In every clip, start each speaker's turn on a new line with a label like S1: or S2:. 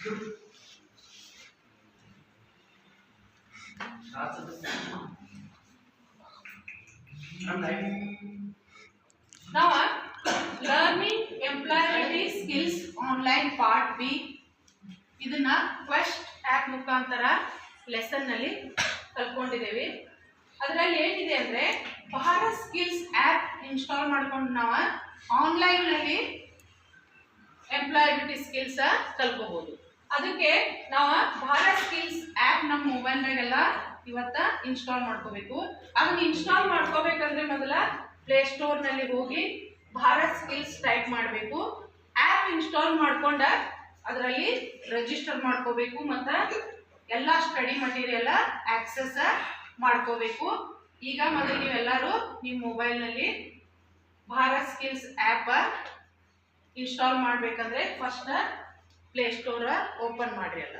S1: Now, learning employability skills online part B. ಇದನ್ನ quest app ಮುಖಾಂತರ ಲೆಸನ್ನಲ್ಲಿ ಕಲ್ತ್ಕೊಂಡಿದ್ದೇವೆ. ಅದರಲ್ಲಿ ಏನಿದೆ ಅಂದರೆ ಭಾರತ್ ಸ್ಕಿಲ್ಸ್ ಆ್ಯಪ್ ಇನ್ಸ್ಟಾಲ್ ಮಾಡ್ಕೊಂಡು ನಾವು ಆನ್ಲೈನ್ನಲ್ಲಿ ಎಂಪ್ಲಾಯಬಿಲಿಟಿ ಸ್ಕಿಲ್ಸ ಕಲ್ಕೋಬೋದು. ಅದಕ್ಕೆ ನಾವು ಭಾರತ್ ಸ್ಕಿಲ್ಸ್ ಆ್ಯಪ್ ನಮ್ಮ ಮೊಬೈಲ್ನಾಗೆಲ್ಲ ಇವತ್ತು ಇನ್ಸ್ಟಾಲ್ ಮಾಡ್ಕೋಬೇಕು. ಅದನ್ನ ಇನ್ಸ್ಟಾಲ್ ಮಾಡ್ಕೋಬೇಕಂದ್ರೆ ಮೊದಲ ಪ್ಲೇಸ್ಟೋರ್ನಲ್ಲಿ ಹೋಗಿ ಭಾರತ್ ಸ್ಕಿಲ್ಸ್ ಟೈಪ್ ಮಾಡಬೇಕು. ಆ್ಯಪ್ ಇನ್ಸ್ಟಾಲ್ ಮಾಡ್ಕೊಂಡ ಅದರಲ್ಲಿ ರಿಜಿಸ್ಟರ್ ಮಾಡ್ಕೋಬೇಕು ಮತ್ತು ಎಲ್ಲ ಸ್ಟಡಿ ಮಟೀರಿಯಲ್ ಆಕ್ಸೆಸ್ ಮಾಡ್ಕೋಬೇಕು. ಈಗ ಮೊದಲು ನೀವೆಲ್ಲರೂ ನಿಮ್ಮ ಮೊಬೈಲ್ನಲ್ಲಿ ಭಾರತ್ ಸ್ಕಿಲ್ಸ್ ಆ್ಯಪ್ ಇನ್ಸ್ಟಾಲ್ ಮಾಡಬೇಕಂದ್ರೆ ಫಸ್ಟ್ ಪ್ಲೇಸ್ಟೋರ್ ಓಪನ್ ಮಾಡಿರಿ. ಎಲ್ಲ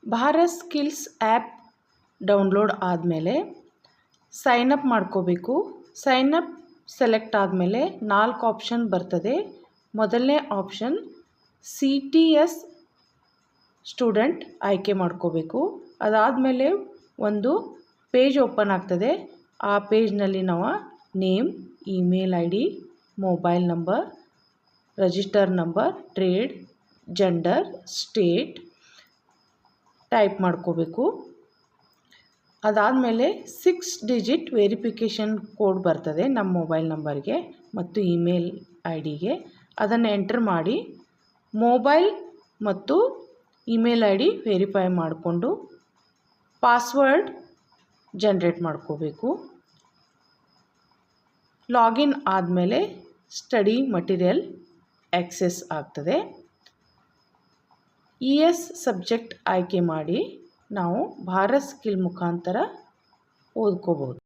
S2: ಭಾರತ್ ಸ್ಕಿಲ್ಸ್ ಆ್ಯಪ್ ಡೌನ್ಲೋಡ್ ಆದಮೇಲೆ ಸೈನಪ್ ಮಾಡ್ಕೋಬೇಕು. ಸೈನಪ್ ಸೆಲೆಕ್ಟ್ ಆದಮೇಲೆ 4 ಆಪ್ಷನ್ ಬರ್ತದೆ. ಮೊದಲನೇ ಆಪ್ಷನ್ CTS ಸ್ಟೂಡೆಂಟ್ ಆಯ್ಕೆ ಮಾಡ್ಕೋಬೇಕು. ಅದಾದಮೇಲೆ ಒಂದು ಪೇಜ್ ಓಪನ್ ಆಗ್ತದೆ. ಆ ಪೇಜ್ನಲ್ಲಿ ನಾವು name, email ID, mobile number, register number, trade, gender, state type ಮಾಡ್ಕೋಬೇಕು. ಅದಾದಮೇಲೆ 6 ಡಿಜಿಟ್ ವೆರಿಫಿಕೇಷನ್ ಕೋಡ್ ಬರ್ತದೆ ನಮ್ಮ ಮೊಬೈಲ್ ನಂಬರ್ಗೆ ಮತ್ತು ಇಮೇಲ್ IDಗೆ. ಅದನ್ನು ಎಂಟರ್ ಮಾಡಿ ಮೊಬೈಲ್ ಮತ್ತು ಇಮೇಲ್ ID ವೆರಿಫೈ ಮಾಡಿಕೊಂಡು ಪಾಸ್ವರ್ಡ್ ಜನ್ರೇಟ್ ಮಾಡ್ಕೋಬೇಕು. ಲಾಗಿನ್ ಆದಮೇಲೆ ಸ್ಟಡಿ ಮಟೀರಿಯಲ್ ಆಕ್ಸೆಸ್ ಆಗ್ತದೆ. ES ಸಬ್ಜೆಕ್ಟ್ ಆಯ್ಕೆ ಮಾಡಿ ನಾವು ಭಾರತ್ ಸ್ಕಿಲ್ ಮುಖಾಂತರ ಓದ್ಕೋಬೋದು.